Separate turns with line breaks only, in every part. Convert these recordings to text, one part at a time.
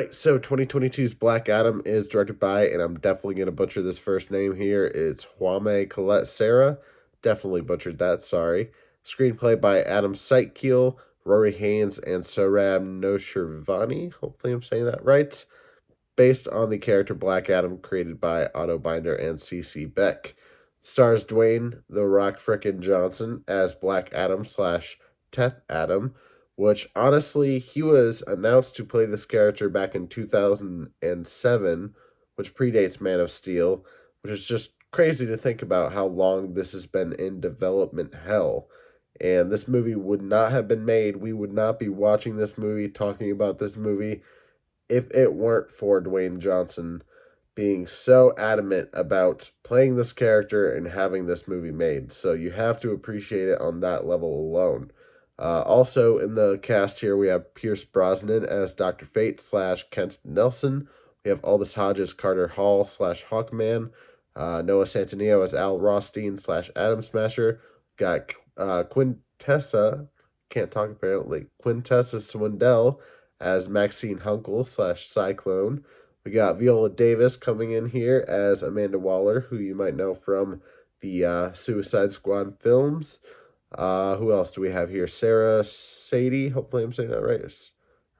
right, so 2022's Black Adam is directed by, and I'm definitely going to butcher this first name here. It's Kwame Colette Sarah. Definitely butchered that, sorry. Screenplay by Adam Seitkeel, Rory Haynes, and Sohrab Noshirvani. Hopefully I'm saying that right. Based on the character Black Adam created by Otto Binder and C.C. Beck. Stars Dwayne The Rock Frickin' Johnson as Black Adam slash Teth Adam, which honestly, he was announced to play this character back in 2007, which predates Man of Steel, which is just crazy to think about how long this has been in development hell. And this movie would not have been made. We would not be watching this movie, talking about this movie, if it weren't for Dwayne Johnson being so adamant about playing this character and having this movie made. So you have to appreciate it on that level alone. Also in the cast here, we have Pierce Brosnan as Dr. Fate slash Kent Nelson. We have Aldous Hodges, Carter Hall slash Hawkman. Noah Centineo as Al Rothstein slash Atom Smasher. Got Quintessa, can't talk apparently, Quintessa Swindell as Maxine Hunkel slash Cyclone. We got Viola Davis coming in here as Amanda Waller, who you might know from the Suicide Squad films. Who else do we have here? Sarah Sadie, hopefully I'm saying that right,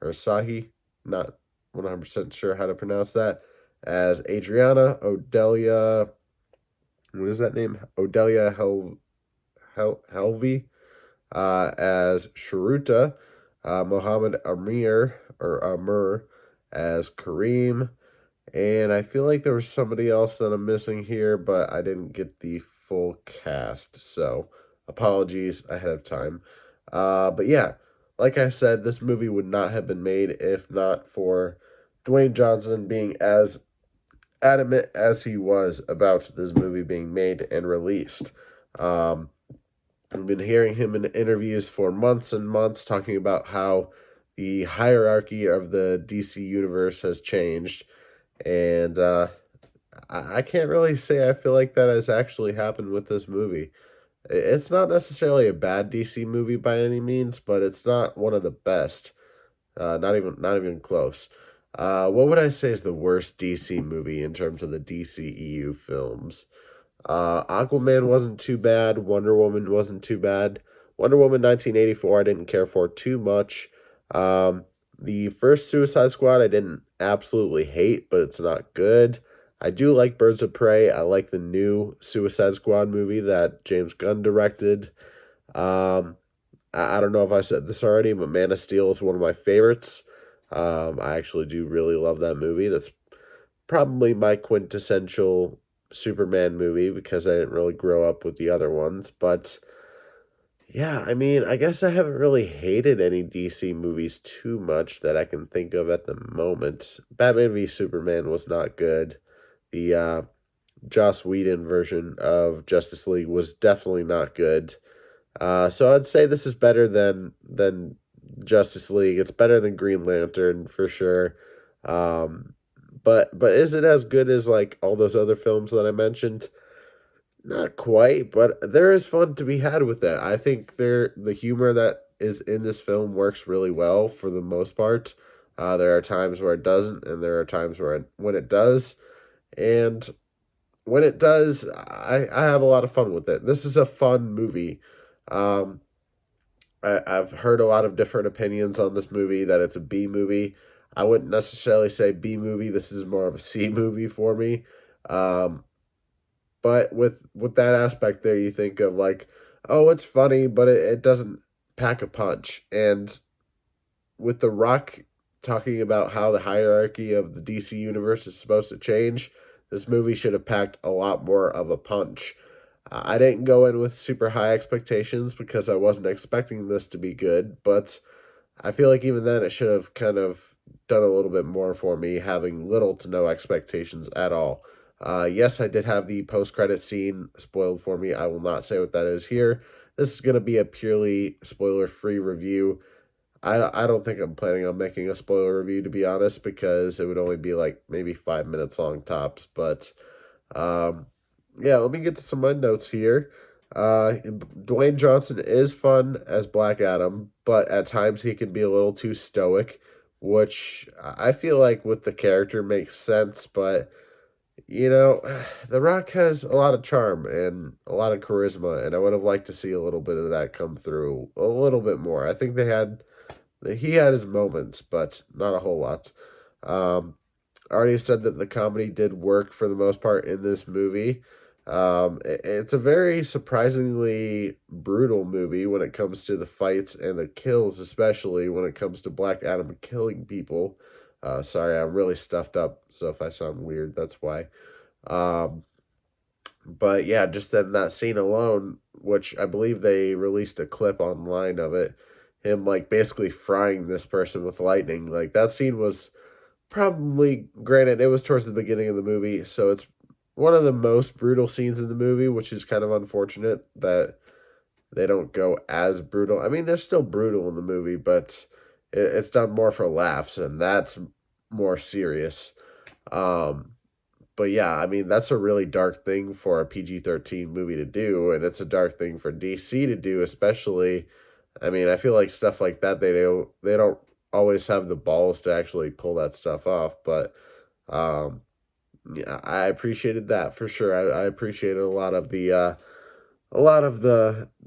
or Sahi, not 100% sure how to pronounce that, as Adriana. Odelia, what is that name? Odelia Helvey, as Sharuta. Mohammed Amir as Kareem, and I feel like there was somebody else that I'm missing here, but I didn't get the full cast, so apologies ahead of time. But yeah, like I said, this movie would not have been made if not for Dwayne Johnson being as adamant as he was about this movie being made and released. I've been hearing him in interviews for months and months talking about how the hierarchy of the DC universe has changed, and I can't really say I feel like that has actually happened with this movie. It's not necessarily a bad DC movie by any means, but it's not one of the best. Not even close. What would I say is the worst DC movie in terms of the DCEU films? Aquaman wasn't too bad. Wonder Woman wasn't too bad. Wonder Woman 1984 I didn't care for too much. The first Suicide Squad I didn't absolutely hate, but it's not good. I do like Birds of Prey. I like the new Suicide Squad movie that James Gunn directed. I don't know if I said this already, but Man of Steel is one of my favorites. I actually do really love that movie. That's probably my quintessential Superman movie because I didn't really grow up with the other ones. But yeah, I mean, I guess I haven't really hated any DC movies too much that I can think of at the moment. Batman v Superman was not good. The Joss Whedon version of Justice League was definitely not good. So I'd say this is better than Justice League. It's better than Green Lantern for sure. But is it as good as like all those other films that I mentioned? Not quite, but there is fun to be had with that. I think the humor that is in this film works really well for the most part. There are times where it doesn't, and there are times when it does. And when it does, I have a lot of fun with it. This is a fun movie. Um, I've heard a lot of different opinions on this movie that it's a B movie. I wouldn't necessarily say B movie. This is more of a C movie for me. Um, but with that aspect there, you think of like, oh, it's funny, but it doesn't pack a punch. And with The Rock talking about how the hierarchy of the DC universe is supposed to change, this movie should have packed a lot more of a punch. I didn't go in with super high expectations because I wasn't expecting this to be good, but I feel like even then it should have kind of done a little bit more for me, having little to no expectations at all. Yes, I did have the post-credit scene spoiled for me. I will not say what that is here. This is going to be a purely spoiler-free review. I don't think I'm planning on making a spoiler review, to be honest, because it would only be like maybe 5 minutes long tops. But yeah, let me get to some of my notes here. Dwayne Johnson is fun as Black Adam, but at times he can be a little too stoic, which I feel like with the character makes sense, but you know, The Rock has a lot of charm and a lot of charisma, and I would have liked to see a little bit of that come through a little bit more. I think he had his moments, but not a whole lot. Um, I already said that the comedy did work for the most part in this movie. It's a very surprisingly brutal movie when it comes to the fights and the kills, especially when it comes to Black Adam killing people. Sorry, I'm really stuffed up, so if I sound weird, that's why. Um, but yeah, just in that scene alone, which I believe they released a clip online of it, him like basically frying this person with lightning. Like that scene was probably, granted, it was towards the beginning of the movie, so it's one of the most brutal scenes in the movie, which is kind of unfortunate that they don't go as brutal. I mean, they're still brutal in the movie, but it's done more for laughs, and that's more serious. Um, but yeah, I mean, that's a really dark thing for a PG-13 movie to do, and it's a dark thing for DC to do, especially. I mean, I feel like stuff like that they don't always have the balls to actually pull that stuff off, but um yeah, I appreciated that for sure. I appreciated a lot of the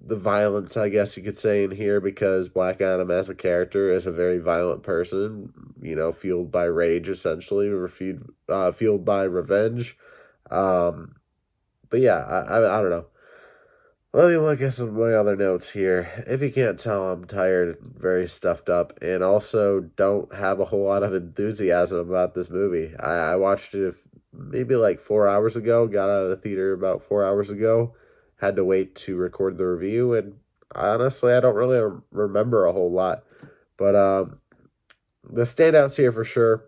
violence, I guess you could say, in here because Black Adam as a character is a very violent person, you know, fueled by rage essentially, fueled by revenge. Um, but yeah, I don't know. Let me look at some of my other notes here. If you can't tell, I'm tired, very stuffed up, and also don't have a whole lot of enthusiasm about this movie. I watched it maybe like 4 hours ago, got out of the theater about 4 hours ago, had to wait to record the review, and honestly, I don't really remember a whole lot. But the standouts here for sure.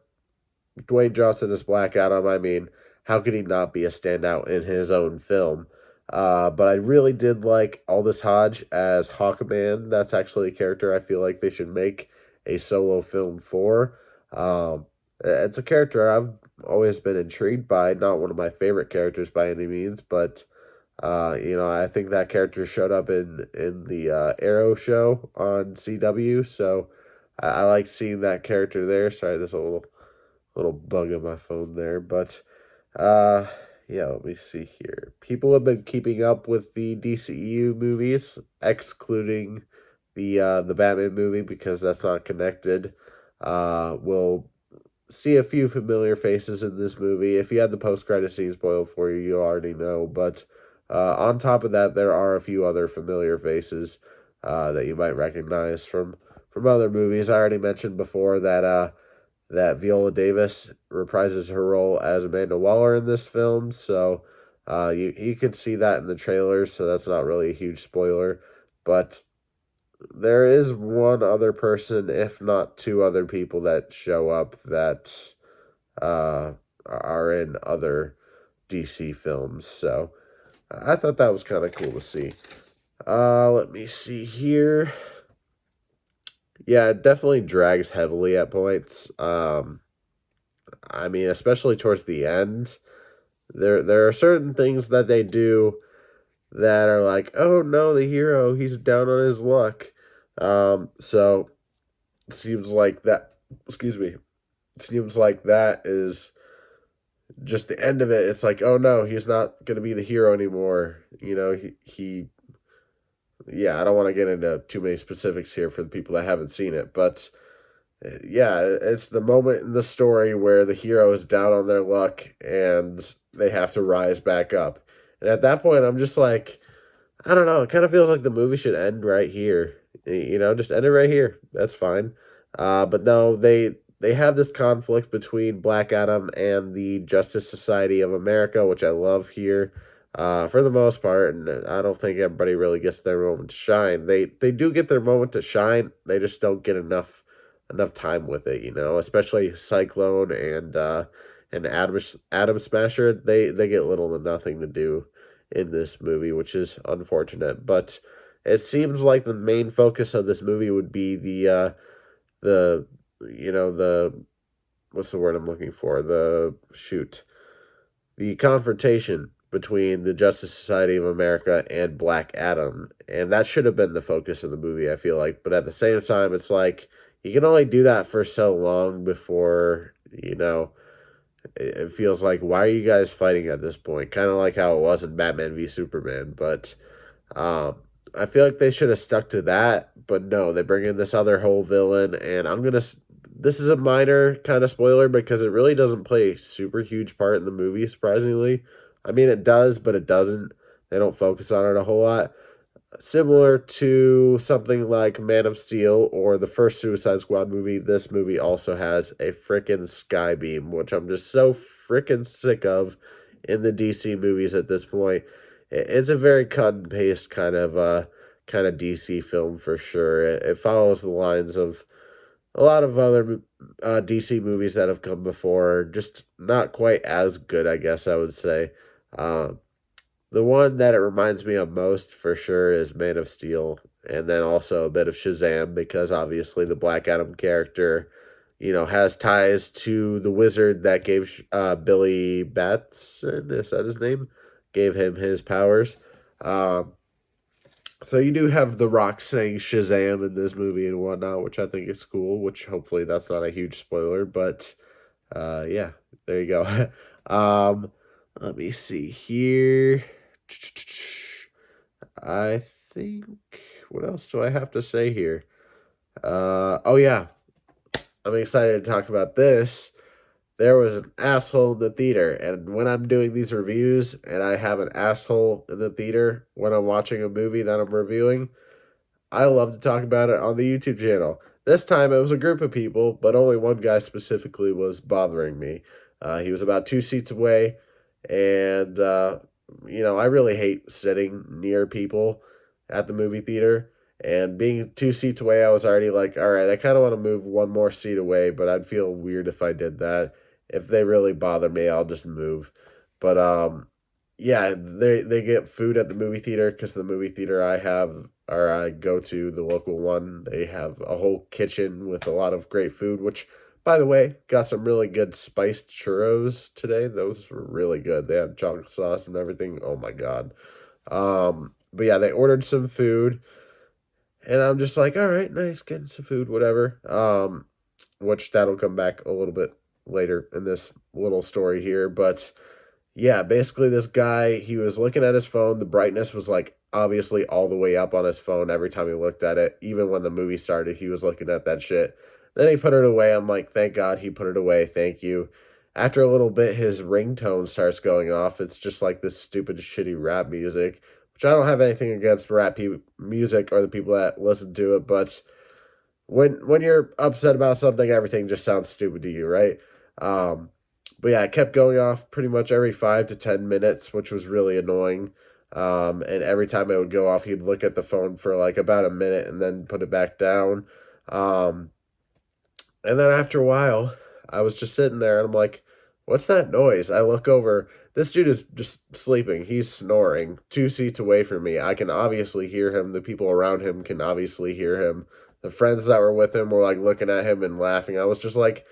Dwayne Johnson as Black Adam. I mean, how could he not be a standout in his own film? But I really did like Aldous Hodge as Hawkman. That's actually a character I feel like they should make a solo film for. It's a character I've always been intrigued by. Not one of my favorite characters by any means, but you know, I think that character showed up in the Arrow show on CW, so I like seeing that character there. Sorry, there's a little bug on my phone there, but uh yeah, let me see here. People have been keeping up with the DCEU movies, excluding the Batman movie because that's not connected. We'll see a few familiar faces in this movie. If you had the post credit scene spoiled for you, you already know. But on top of that, there are a few other familiar faces that you might recognize from other movies. I already mentioned before that Viola Davis reprises her role as Amanda Waller in this film, so you can see that in the trailers, so that's not really a huge spoiler. But there is one other person, if not two other people, that show up that are in other DC films, so I thought that was kind of cool to see. Let me see here. Yeah, it definitely drags heavily at points. I mean, especially towards the end, there are certain things that they do that are like, oh no, the hero, he's down on his luck. So it seems like that. Excuse me. It seems like that is just the end of it. It's like, oh no, he's not gonna be the hero anymore. You know, he yeah. I don't want to get into too many specifics here for the people that haven't seen it, but yeah, it's the moment in the story where the hero is down on their luck and they have to rise back up. And at that point, I'm just like, I don't know. It kind of feels like the movie should end right here. You know, just end it right here. That's fine. But no, they have this conflict between Black Adam and the Justice Society of America, which I love here. For the most part, and I don't think everybody really gets their moment to shine. They do get their moment to shine. They just don't get enough time with it, you know, especially Cyclone and Adam Smasher. They get little to nothing to do in this movie, which is unfortunate. But it seems like the main focus of this movie would be the you know the what's the word I'm looking for, the confrontation between the Justice Society of America and Black Adam. And that should have been the focus of the movie, I feel like. But at the same time, it's like, you can only do that for so long before, it feels like, why are you guys fighting at this point? Kind of like how it was in Batman v Superman. But um, I feel like they should have stuck to that. But no, they bring in this other whole villain, and This is a minor kind of spoiler because it really doesn't play a super huge part in the movie, surprisingly. I mean, it does, but it doesn't. They don't focus on it a whole lot. Similar to something like Man of Steel or the first Suicide Squad movie, this movie also has a freaking Skybeam, which I'm just so freaking sick of in the DC movies at this point. It's a very cut and paste kind of DC film for sure. It follows the lines of a lot of other DC movies that have come before, just not quite as good, I guess I would say. Um, the one that it reminds me of most for sure is Man of Steel, and then also a bit of Shazam because obviously the Black Adam character, has ties to the wizard that gave Billy Batson, is that his name? Gave him his powers. Um, so you do have The Rock saying Shazam in this movie and whatnot, which I think is cool, which hopefully that's not a huge spoiler, but yeah, there you go. um, Let me see here. I think, what else do I have to say here? Oh yeah, I'm excited to talk about this. There was an asshole in the theater, and when I'm doing these reviews and I have an asshole in the theater when I'm watching a movie that I'm reviewing, I love to talk about it on the YouTube channel. This time it was a group of people, but only one guy specifically was bothering me. He was about 2 seats away, and I really hate sitting near people at the movie theater. And being 2 seats away, I was already like, all right, I kind of want to move one more seat away, but I'd feel weird if I did that. If they really bother me, I'll just move. But yeah, they get food at the movie theater because the movie theater I go to, the local one, they have a whole kitchen with a lot of great food, which, by the way, got some really good spiced churros today. Those were really good. They had chocolate sauce and everything. Oh my God. But yeah, they ordered some food, and I'm just like, all right, nice, getting some food, whatever. Which that'll come back a little bit later in this little story here, but yeah, basically this guy, he was looking at his phone. The brightness was like obviously all the way up on his phone every time he looked at it. Even when the movie started, he was looking at that shit. Then he put it away. I'm like, thank God he put it away. Thank you. After a little bit, his ringtone starts going off. It's just like this stupid, shitty rap music, which I don't have anything against music or the people that listen to it, but when you're upset about something, everything just sounds stupid to you, right? Um, but yeah, it kept going off pretty much every 5 to 10 minutes, which was really annoying. And every time it would go off, he'd look at the phone for like about a minute and then put it back down. Um, and then after a while, I was just sitting there and I'm like, what's that noise? I look over. This dude is just sleeping. He's snoring 2 seats away from me. I can obviously hear him. The people around him can obviously hear him. The friends that were with him were like looking at him and laughing. I was just like,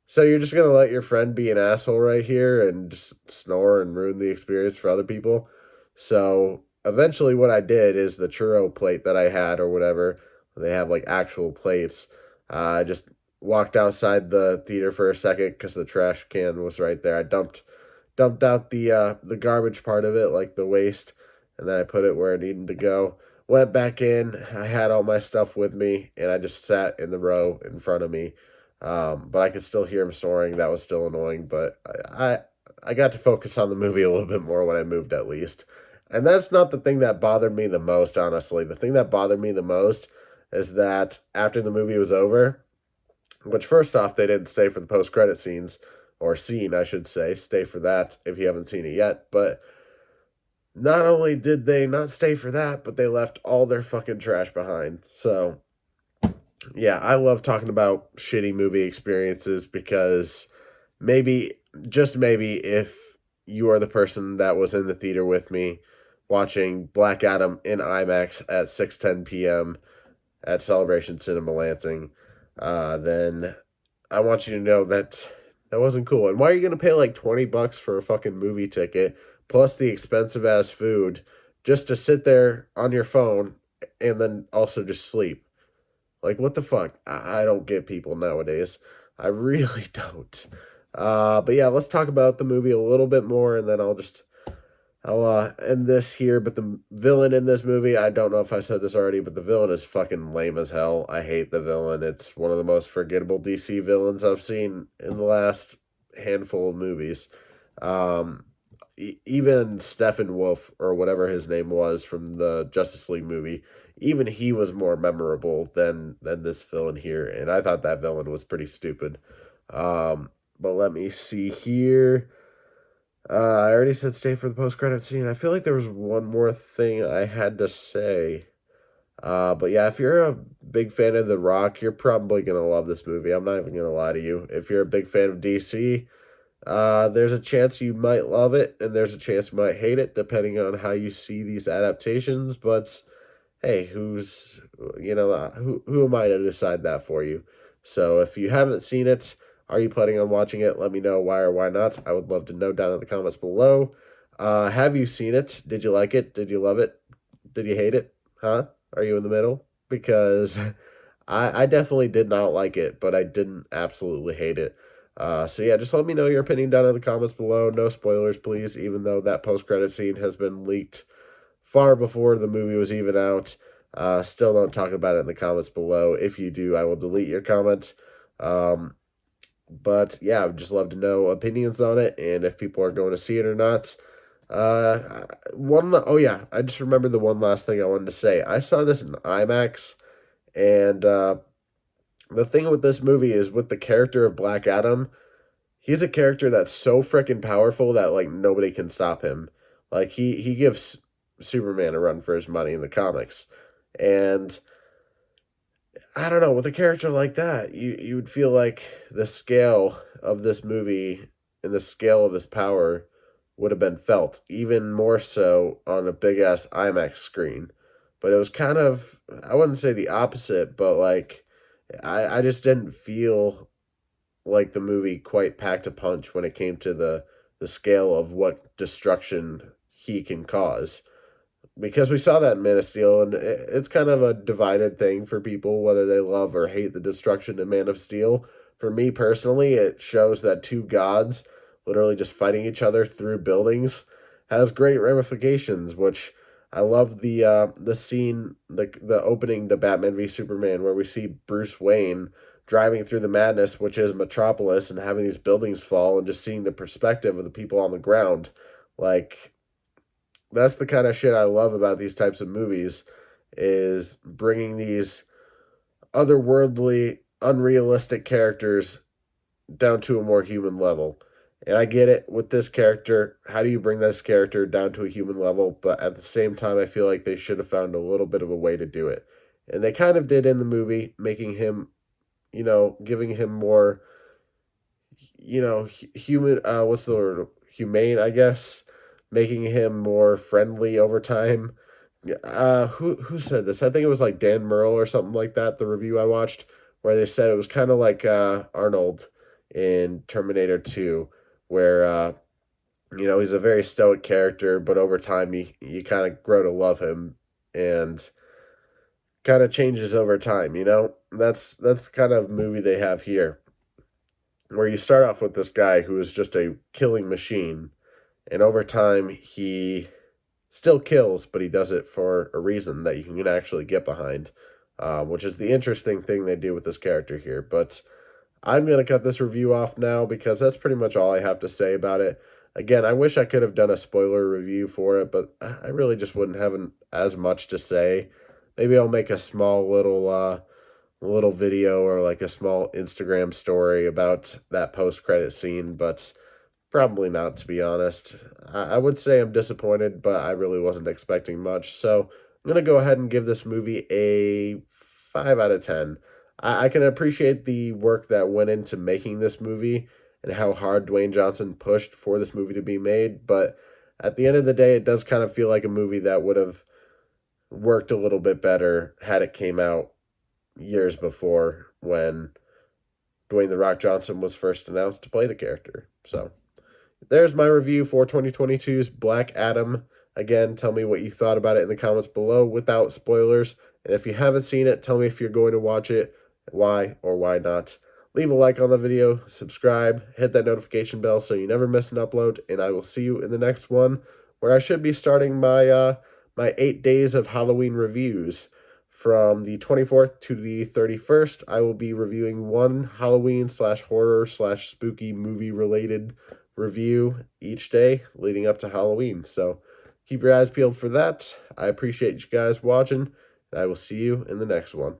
so you're just gonna let your friend be an asshole right here and just snore and ruin the experience for other people? So eventually, what I did is the churro plate that I had or whatever. They have like actual plates. I just walked outside the theater for a second because the trash can was right there. I dumped out the garbage part of it, like the waste, and then I put it where it needed to go. Went back in. I had all my stuff with me, and I just sat in the row in front of me. But I could still hear him snoring. That was still annoying, but I got to focus on the movie a little bit more when I moved, at least. And that's not the thing that bothered me the most, honestly. The thing that bothered me the most is that after the movie was over, which first off, they didn't stay for the post credit scenes, or scene, I should say. Stay for that if you haven't seen it yet. But not only did they not stay for that, but they left all their fucking trash behind. So yeah, I love talking about shitty movie experiences because maybe, just maybe, if you are the person that was in the theater with me watching Black Adam in IMAX at 6:10 p.m. at Celebration Cinema Lansing, then I want you to know that that wasn't cool. And why are you going to pay like $20 for a fucking movie ticket plus the expensive ass food just to sit there on your phone and then also just sleep? Like, what the fuck? I don't get people nowadays. I really don't. But yeah, let's talk about the movie a little bit more, and then I'll end this here. But the villain in this movie, I don't know if I said this already, but the villain is fucking lame as hell. I hate the villain. It's one of the most forgettable DC villains I've seen in the last handful of movies. Um, Even Steppenwolf, or whatever his name was from the Justice League movie, even he was more memorable than this villain here, and I thought that villain was pretty stupid. But let me see here. I already said stay for the post credit scene. I feel like there was one more thing I had to say. But yeah, if you're a big fan of The Rock, you're probably gonna love this movie. I'm not even gonna lie to you. If you're a big fan of DC, there's a chance you might love it, and there's a chance you might hate it, depending on how you see these adaptations. But hey, who am I to decide that for you? So if you haven't seen it, are you planning on watching it? Let me know why or why not. I would love to know down in the comments below. Have you seen it? Did you like it? Did you love it? Did you hate it? Huh? Are you in the middle? Because I definitely did not like it, but I didn't absolutely hate it. So yeah, just let me know your opinion down in the comments below. No spoilers, please, even though that post-credit scene has been leaked far before the movie was even out. Still don't talk about it in the comments below. If you do, I will delete your comment. Um, but yeah, I would just love to know opinions on it and if people are going to see it or not. Oh yeah, I just remembered the one last thing I wanted to say. I saw this in IMAX, and the thing with this movie is with the character of Black Adam, he's a character that's so freaking powerful that like nobody can stop him. Like he gives Superman a run for his money in the comics. And I don't know, with a character like that, you would feel like the scale of this movie and the scale of his power would have been felt even more so on a big ass IMAX screen. But it was kind of, I wouldn't say the opposite, but like I just didn't feel like the movie quite packed a punch when it came to the scale of what destruction he can cause, because we saw that in Man of Steel, and it's kind of a divided thing for people whether they love or hate the destruction in Man of Steel. For me personally, it shows that two gods literally just fighting each other through buildings has great ramifications. Which I love the scene, the opening to Batman v Superman, where we see Bruce Wayne driving through the madness, which is Metropolis, and having these buildings fall, and just seeing the perspective of the people on the ground, like that's the kind of shit I love about these types of movies, is bringing these otherworldly, unrealistic characters down to a more human level. And I get it with this character. How do you bring this character down to a human level? But at the same time, I feel like they should have found a little bit of a way to do it. And they kind of did in the movie, making him, giving him more, human, what's the word? Humane, I guess, making him more friendly over time. Who said this? I think it was like Dan Merle or something like that. The review I watched, where they said it was kind of like Arnold in Terminator 2, where he's a very stoic character, but over time you kind of grow to love him, and kind of changes over time. That's the kind of movie they have here, where you start off with this guy who is just a killing machine, and over time he still kills, but he does it for a reason that you can actually get behind, which is the interesting thing they do with this character here. But I'm going to cut this review off now because that's pretty much all I have to say about it. Again, I wish I could have done a spoiler review for it, but I really just wouldn't have as much to say. Maybe I'll make a small little video, or like a small Instagram story about that post-credit scene, but probably not, to be honest. I would say I'm disappointed, but I really wasn't expecting much. So I'm going to go ahead and give this movie a 5 out of 10. I can appreciate the work that went into making this movie and how hard Dwayne Johnson pushed for this movie to be made, but at the end of the day, it does kind of feel like a movie that would have worked a little bit better had it came out years before, when Dwayne The Rock Johnson was first announced to play the character. So there's my review for 2022's Black Adam. Again, tell me what you thought about it in the comments below without spoilers. And if you haven't seen it, tell me if you're going to watch it, why or why not. Leave a like on the video, subscribe, hit that notification bell so you never miss an upload, and I will see you in the next one, where I should be starting my 8 days of Halloween reviews. From the 24th to the 31st, I will be reviewing one Halloween / horror / spooky movie related review each day leading up to Halloween. So keep your eyes peeled for that. I appreciate you guys watching, and I will see you in the next one.